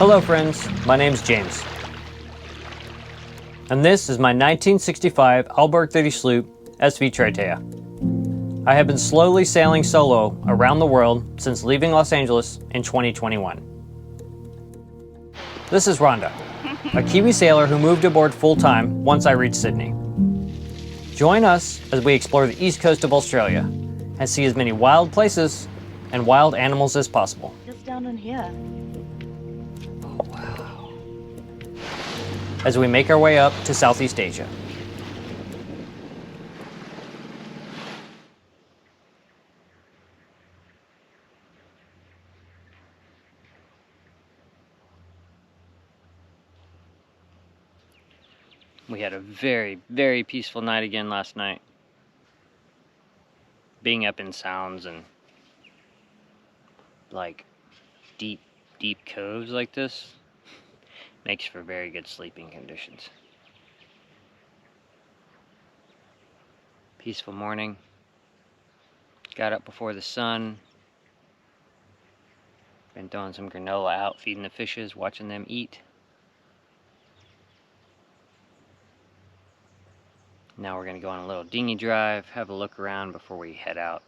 Hello friends, my name's James. And this is my 1965 Alberg 30 sloop SV Tritea. I have been slowly sailing solo around the world since leaving Los Angeles in 2021. This is Rhonda, a Kiwi sailor who moved aboard full-time once I reached Sydney. Join us as we explore the east coast of Australia and see as many wild places and wild animals as possible. Just down in here. Oh, wow. As we make our way up to Southeast Asia. We had a very, very peaceful night again last night. Being up in sounds and like deep coves like this makes for very good sleeping conditions. Peaceful morning. Got up before the sun. Been throwing some granola out, feeding the fishes, watching them eat. Now we're gonna go on a little dinghy drive, have a look around before we head out.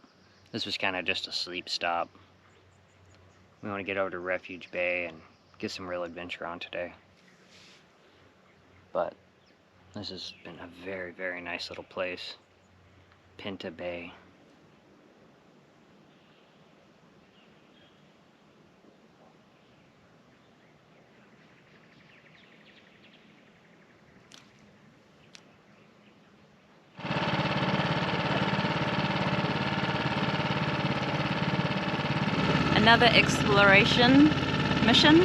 This was kind of just a sleep stop. We want to get over to Refuge Bay and get some real adventure on today. But this has been a very, very nice little place. Pinta Bay. Another exploration mission.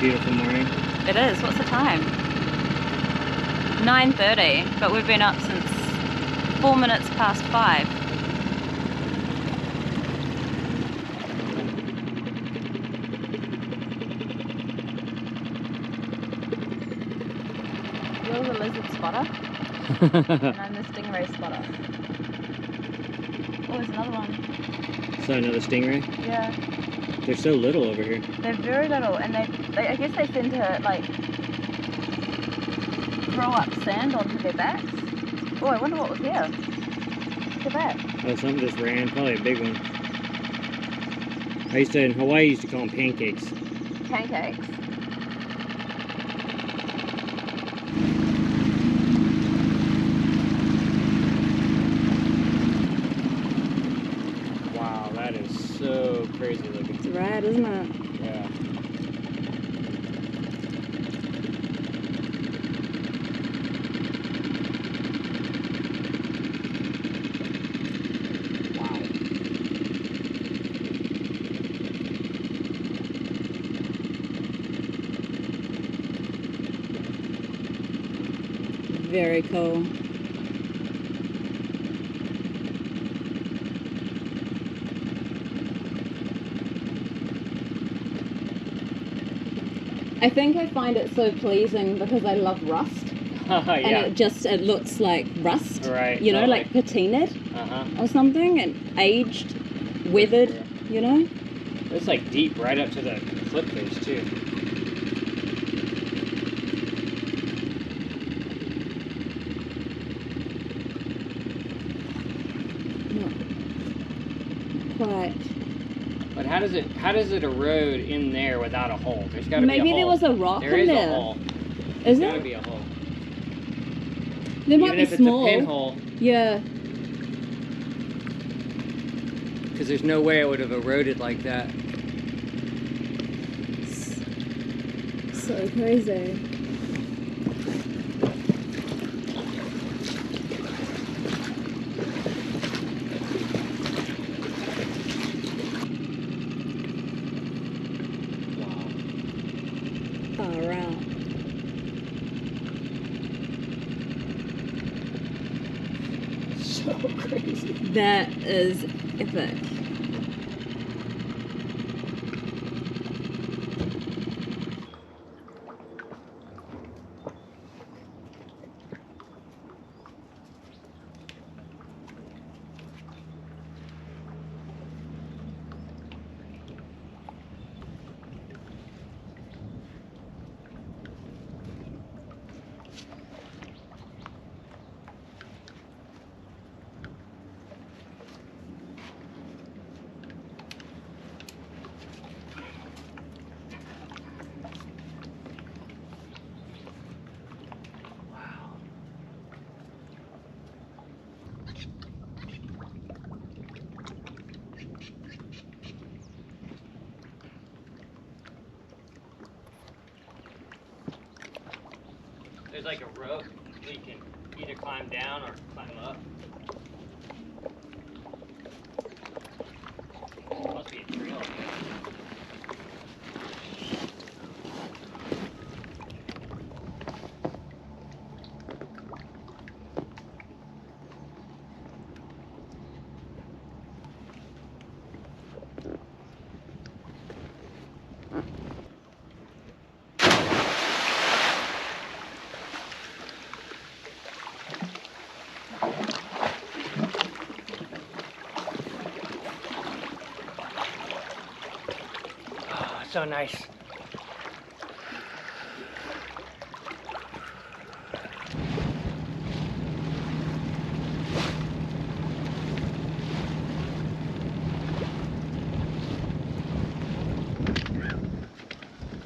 Beautiful morning. It is. What's the time? 9:30, but we've been up since 4 minutes past 5. You're the lizard spotter, and I'm the stingray spotter. Oh, there's another one. So another stingray? Yeah. They're so little over here. They're very little, and they I guess they tend to like throw up sand onto their backs. Oh, I wonder what was here. Look at that. Oh, something just ran. Probably a big one. In Hawaii, I used to call them pancakes. Pancakes. Wow, that is so crazy looking. It's rad, isn't it? Yeah. Very cool. I think I find it so pleasing because I love rust. Yeah. And it looks like rust. Right. You know, totally. like patinaed Uh-huh. or something, and aged, withered, you know? It's like deep right up to the cliff face too. Not quite. But how does it erode in there without a hole? There's got to be a hole. Maybe there was a rock There in is there. a hole. Is There's got there? to be a hole. There might Even be if small. it's a pinhole, Yeah. because there's no way it would have eroded like that. So crazy. Far out. So crazy. That is epic. like a rope so you can either climb down or climb up. Must be a trail. So nice.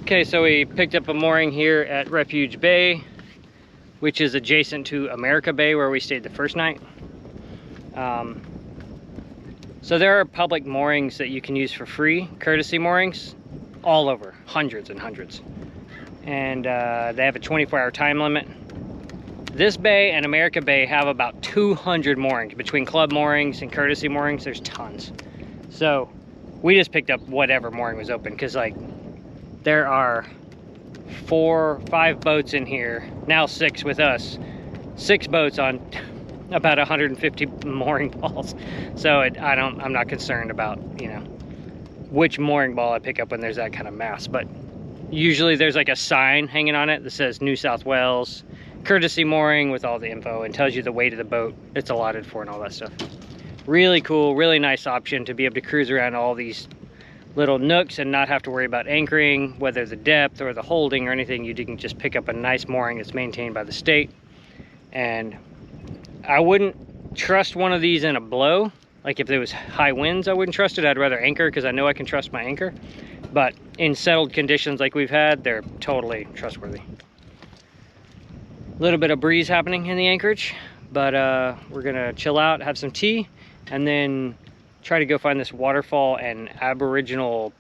Okay, so we picked up a mooring here at Refuge Bay, which is adjacent to America Bay where we stayed the first night. So there are public moorings that you can use for free, courtesy moorings, all over, hundreds and hundreds. And they have a 24-hour time limit. This bay and America Bay have about 200 moorings. Between club moorings and courtesy moorings, there's tons. So we just picked up whatever mooring was open, because like there are 4, 5 boats in here, now 6 with us, 6 boats on about 150 mooring balls. So I'm not concerned about, you know, which mooring ball I pick up when there's that kind of mass, but usually there's like a sign hanging on it that says New South Wales courtesy mooring with all the info and tells you the weight of the boat it's allotted for and all that stuff. Really cool, really nice option to be able to cruise around all these little nooks and not have to worry about anchoring, whether the depth or the holding or anything. You can just pick up a nice mooring that's maintained by the state. And I wouldn't trust one of these in a blow. Like if there was high winds, I wouldn't trust it. I'd rather anchor because I know I can trust my anchor. But in settled conditions like we've had, they're totally trustworthy. A little bit of breeze happening in the anchorage, but we're gonna chill out, have some tea, and then try to go find this waterfall and aboriginal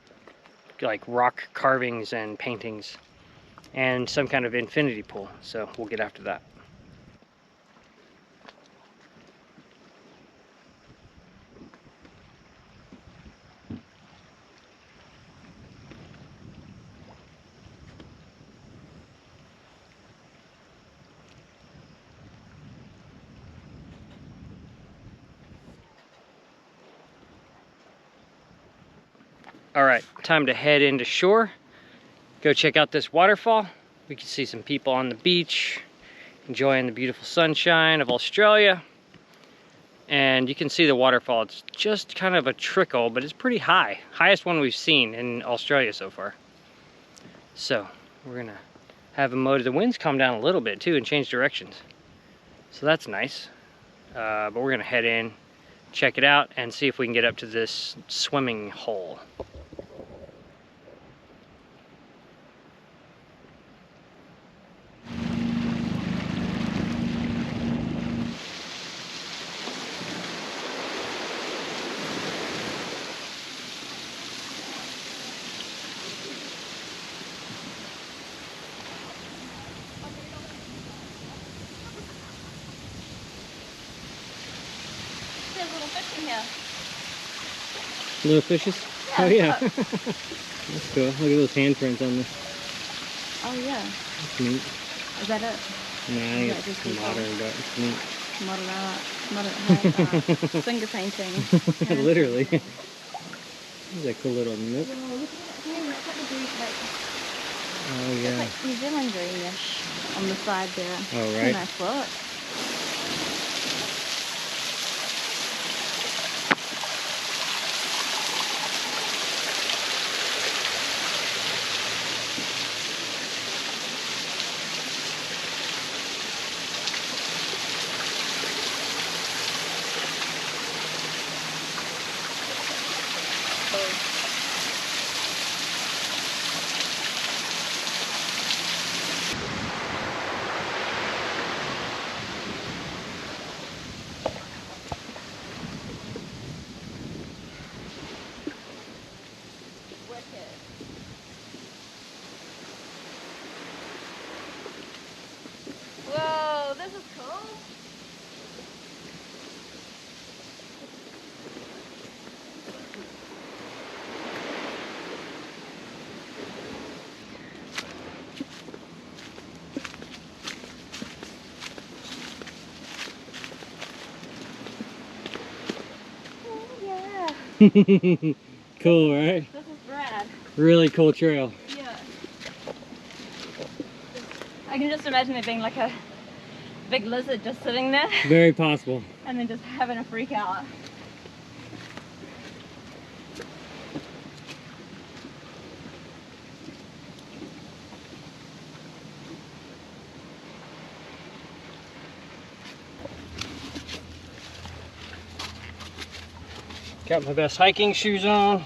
like rock carvings and paintings and some kind of infinity pool. So we'll get after that. All right, time to head into shore. Go check out this waterfall. We can see some people on the beach, enjoying the beautiful sunshine of Australia. And you can see the waterfall. It's just kind of a trickle, but it's pretty high. Highest one we've seen in Australia so far. So we're gonna have a mode. The winds calm down a little bit too and change directions. So that's nice. But we're gonna head in, check it out, and see if we can get up to this swimming hole. There's little fish in here. Little fishes? Yeah, Oh yeah. look. That's cool. Look at those handprints on this. Oh yeah. That's neat. Is that it? Nah, I think Yeah, it's just modern, but it's neat. Model art. Model art. Finger painting. Yeah. Literally. This is a cool little nook. Oh, look at that green. That's like the green, like, Oh it's yeah. like New Zealand greenish on the side there. Oh It's a right. nice look. Cool, right? This is rad. Really cool trail. Yeah. I can just imagine there being like a big lizard just sitting there Very possible. and then just having a freak out. Got my best hiking shoes on.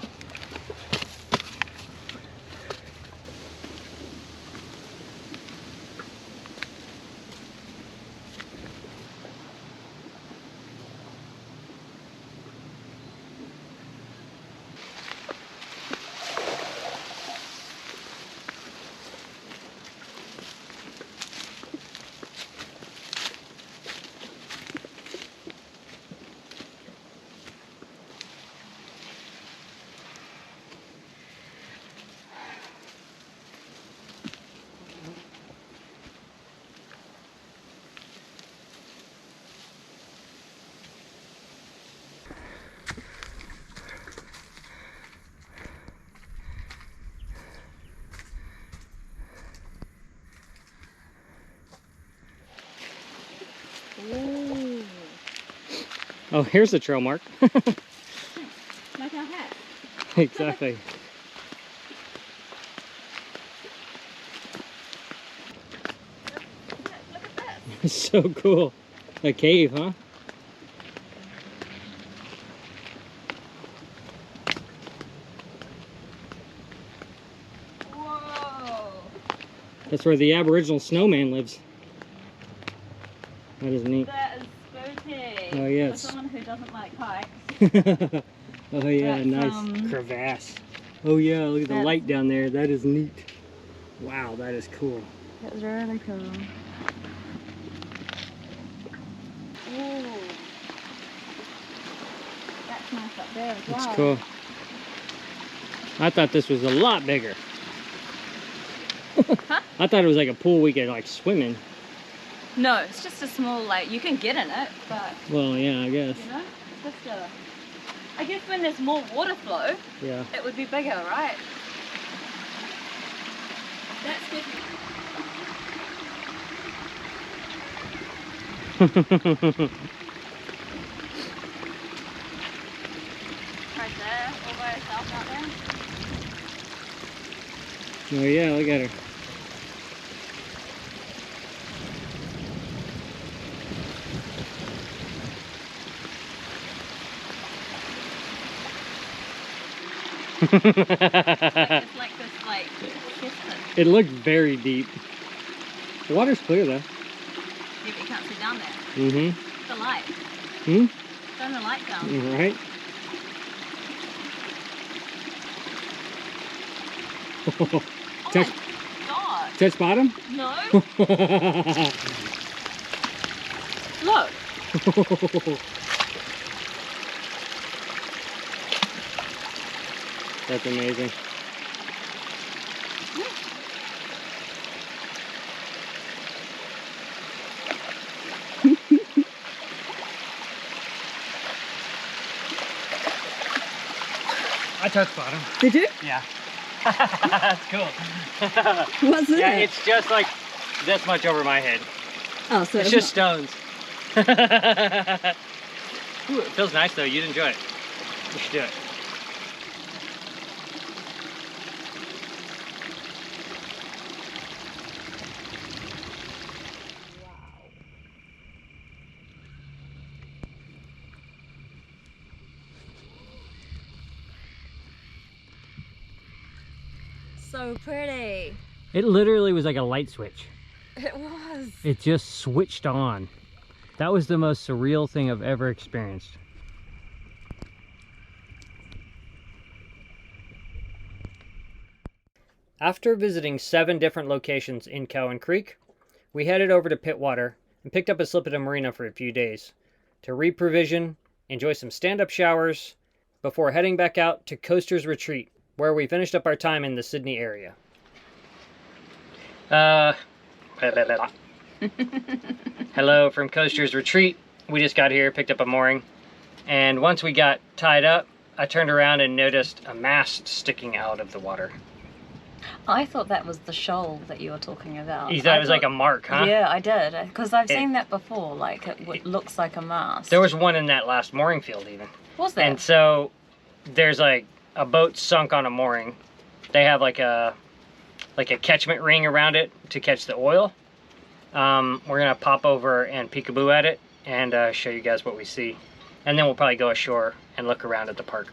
Ooh. Oh, here's the trail mark. Like our hat. Exactly. Look at this. So cool. A cave, huh? Whoa. That's where the Aboriginal snowman lives. That is neat. That is spooky. Oh, yes. For someone who doesn't like heights. Oh yeah, That's, nice crevasse. Oh yeah, look at the that's- light down there. That is neat. Wow, that is cool. That's really cool. Ooh. That's nice up there as well. That's cool. I thought this was a lot bigger. Huh? I thought it was like a pool we could like swim in. No, it's just a small lake. You can get in it, but Well, yeah, I guess. you know, it's just a. I guess when there's more water flow, Yeah. it would be bigger, right? That's good. Right there, all by herself out there. Oh yeah, look at her. It's like this, like, chestnut. It looked very deep. The water's clear though. Yeah, but you can't see down there. Mm-hmm. The light. Hmm? Turn the light down. All right. Oh Touch, my god. touch bottom? No. Look. That's amazing. I touched bottom. Did you? Yeah. That's cool. What's it? Yeah, it's just like this much over my head. Oh, so It's just stones. Ooh, it feels nice though. You'd enjoy it. You should do it. so pretty. It literally was like a light switch. It was. It just switched on. That was the most surreal thing I've ever experienced. After visiting 7 different locations in Cowan Creek, we headed over to Pittwater and picked up a slip at a marina for a few days to reprovision, enjoy some stand-up showers, before heading back out to Coaster's Retreat, where we finished up our time in the Sydney area. Hello from Coaster's Retreat. We just got here, picked up a mooring, and once we got tied up, I turned around and noticed a mast sticking out of the water. I thought that was the shoal that you were talking about. You thought it was like a mark, huh? Yeah, I did. Because I've seen that before. Like, it looks like a mast. There was one in that last mooring field even. Was there? And so there's like a boat sunk on a mooring. They have like a catchment ring around it to catch the oil. We're gonna pop over and peekaboo at it and show you guys what we see. And then we'll probably go ashore and look around at the park.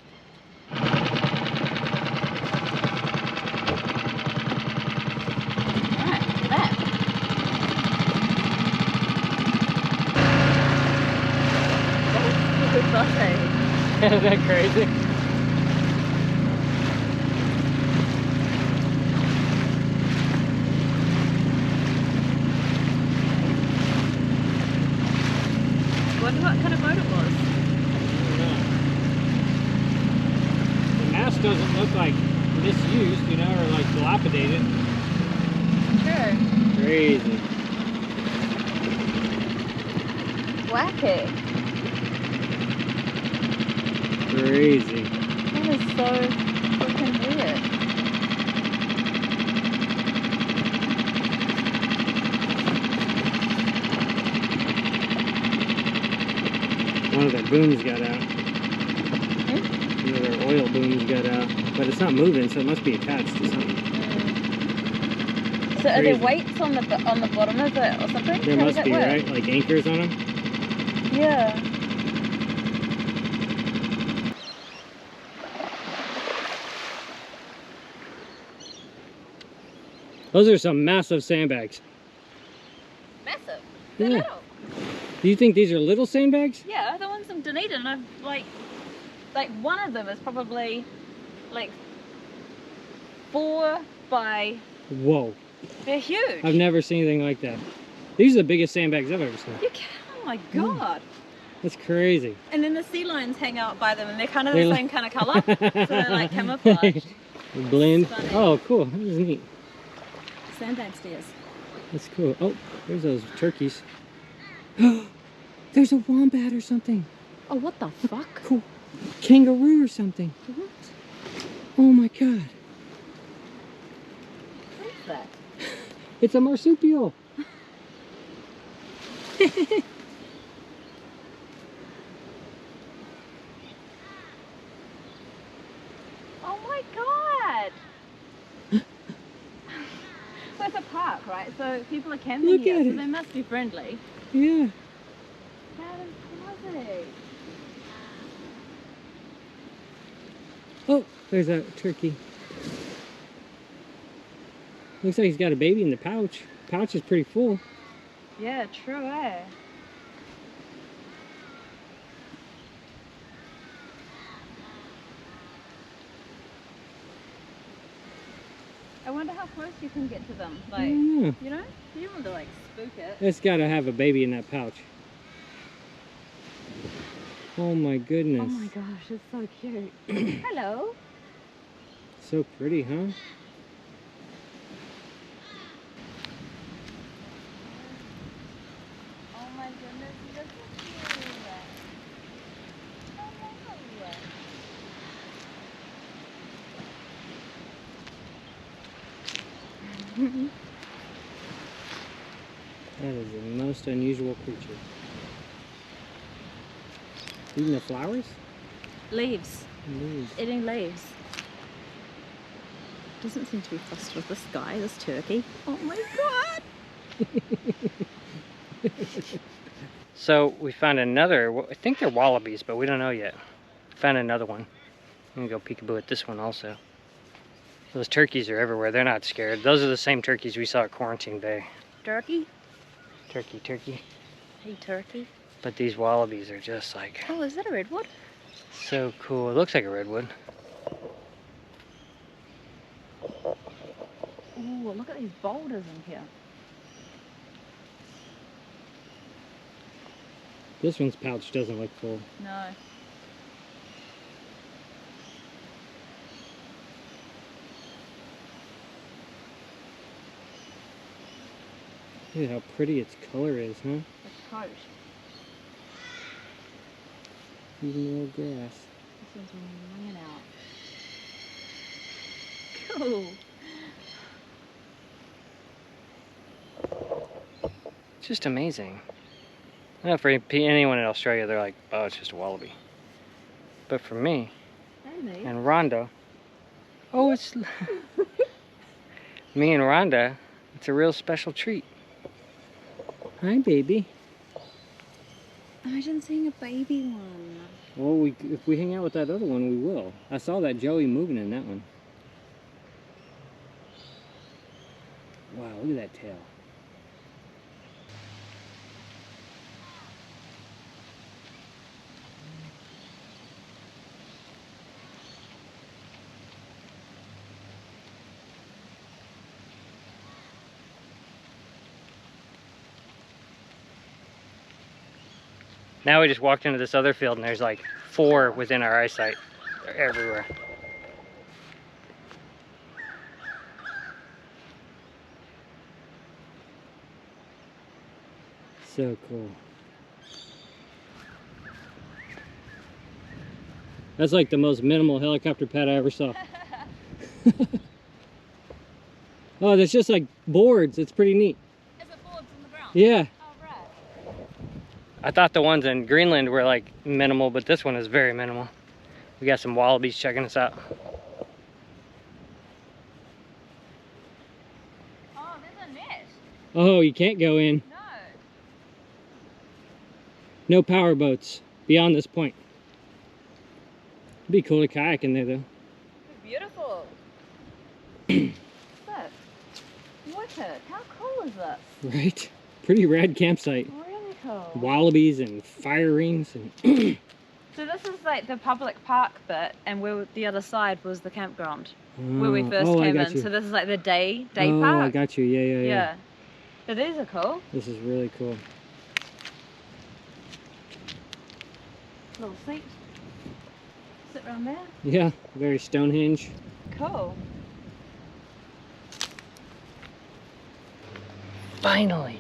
Isn't that crazy? Wonder what kind of boat it was. The mast doesn't look like misused, you know, or like dilapidated. True. Crazy. Wacky. Crazy. That is so freaking weird. One of their booms got out. One of their oil booms got out. But it's not moving, so it must be attached to something. So are there weights on the bottom of it or something? There How must does be, that work? right? Like anchors on them? Yeah. Those are some massive sandbags. Massive. Yeah. They're little. Do you think these are little sandbags? Yeah, the ones in Dunedin are like one of them is probably like 4 by. Whoa. They're huge. I've never seen anything like that. These are the biggest sandbags I've ever seen. You can. Oh my god. That's crazy. And then the sea lions hang out by them, and they're kind of the same kind of color, so they're like camouflaged. Blend. Funny. Oh, cool. That is neat. Sandbag stairs. That's cool. Oh, there's those turkeys. There's a wombat or something. Oh, what the fuck? Cool. Kangaroo or something. What? Oh my god. What is that? It's a marsupial. Oh my god! So it's a park, right? So people are camping Look here, at so it. they must be friendly. Yeah. That is lovely. Oh, there's a turkey. Looks like he's got a baby in the pouch. Pouch is pretty full. Yeah, true, eh? I wonder how close you can get to them. Like, Yeah. you know? You don't want to like spook it. It's got to have a baby in that pouch. Oh my goodness. Oh my gosh, it's so cute. Hello. So pretty, huh? Oh my goodness, look at you. Oh, That is the most unusual creature. Eating the flowers? leaves. Leaves. Eating leaves. Doesn't seem to be fussed with this guy, this turkey. Oh my god! So we found another, I think they're wallabies, but we don't know yet. Found another one. I'm gonna go peekaboo at this one also. Those turkeys are everywhere, they're not scared. Those are the same turkeys we saw at Quarantine Bay. Turkey? Turkey, turkey. Hey, turkey. But these wallabies are just like, Oh, is that a redwood? so cool. It looks like a redwood. Ooh, look at these boulders in here. This one's pouch doesn't look full. No. Look at how pretty its color is, huh? The coat. Even the little grass. sun's ringing out. Cool. It's just amazing. I know for anyone in Australia, they're like, oh, it's just a wallaby. But for me Maybe. and Rhonda, oh, it's me and Rhonda, it's a real special treat. Hi, baby. Imagine seeing a baby one. Well, if we hang out with that other one, we will. I saw that Joey moving in that one. Wow, look at that tail. Now we just walked into this other field and there's like 4 within our eyesight. They're everywhere. So cool. That's like the most minimal helicopter pad I ever saw. Oh, there's just like boards. It's pretty neat. Is it boards on the ground? Yeah. Oh, right. I thought the ones in Greenland were like minimal, but this one is very minimal. We got some wallabies checking us out. Oh, there's a net. Oh, you can't go in. No. No power boats beyond this point. It'd be cool to kayak in there though. Beautiful. Look. Wicked. How cool is this? Right? Pretty rad campsite. Really cool. Wallabies and fire rings and So this is like the public park bit, and where the other side was the campground where we first came in. So this is like the day park. Oh, I got you. Yeah. Yeah. So these are cool. This is really cool. Little seat. Sit around there. Yeah, very Stonehenge. Cool. Finally.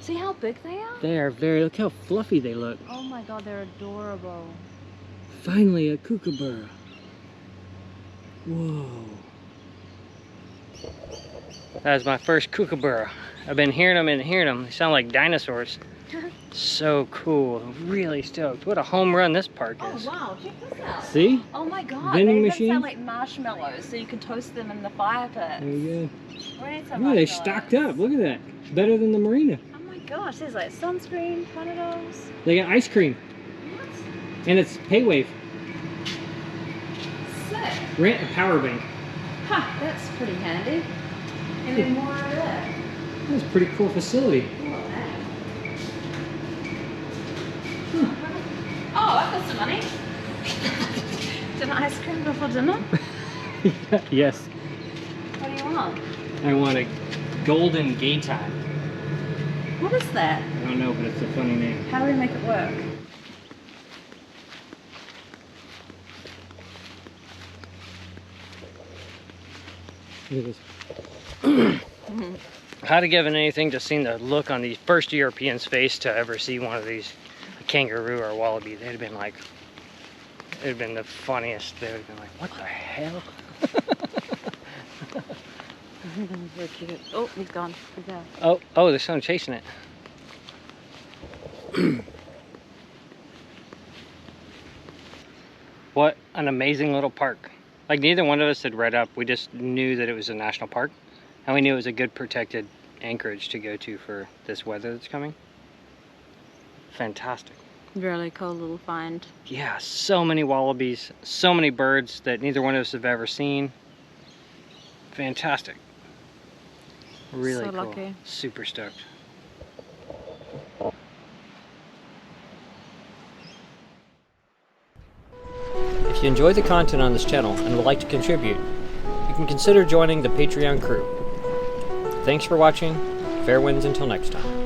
See how big they are? They are very, look how fluffy they look. Oh my god, they're adorable. Finally a kookaburra. Whoa. That was my first kookaburra. I've been hearing them. They sound like dinosaurs. So cool. Really stoked. What a home run this park is. Oh wow, check this out. See? Oh my god, Vending they even machine? sound like marshmallows, so you can toast them in the fire pit. There you We need go. some Oh, they marshmallows. stocked up. Look at that. Better than the marina. Oh my gosh, there's like sunscreen, $100. They got ice cream. What? And it's paywave. Sick. Rent a power bank. Huh, that's pretty handy. And then more of that. That's a pretty cool facility. Oh, I've got some money. Dinner ice cream before dinner? Yes. What do you want? I want a golden gay time. What is that? I don't know, but it's a funny name. How do we make it work? Look at this. I'd have given anything to see the look on the first Europeans' face to ever see one of these, a kangaroo or a wallaby. They'd have been like, it'd have been the funniest. They would have been like, what the hell? Very cute. Oh, he's gone. He's there. Oh, there's someone chasing it. What an amazing little park. Like neither one of us had read up. We just knew that it was a national park. And we knew it was a good protected anchorage to go to for this weather that's coming. Fantastic. Really cool little find. Yeah, so many wallabies, so many birds that neither one of us have ever seen. Fantastic. Really So cool. lucky. Super stoked. If you enjoy the content on this channel and would like to contribute, you can consider joining the Patreon crew. Thanks for watching. Fair winds until next time.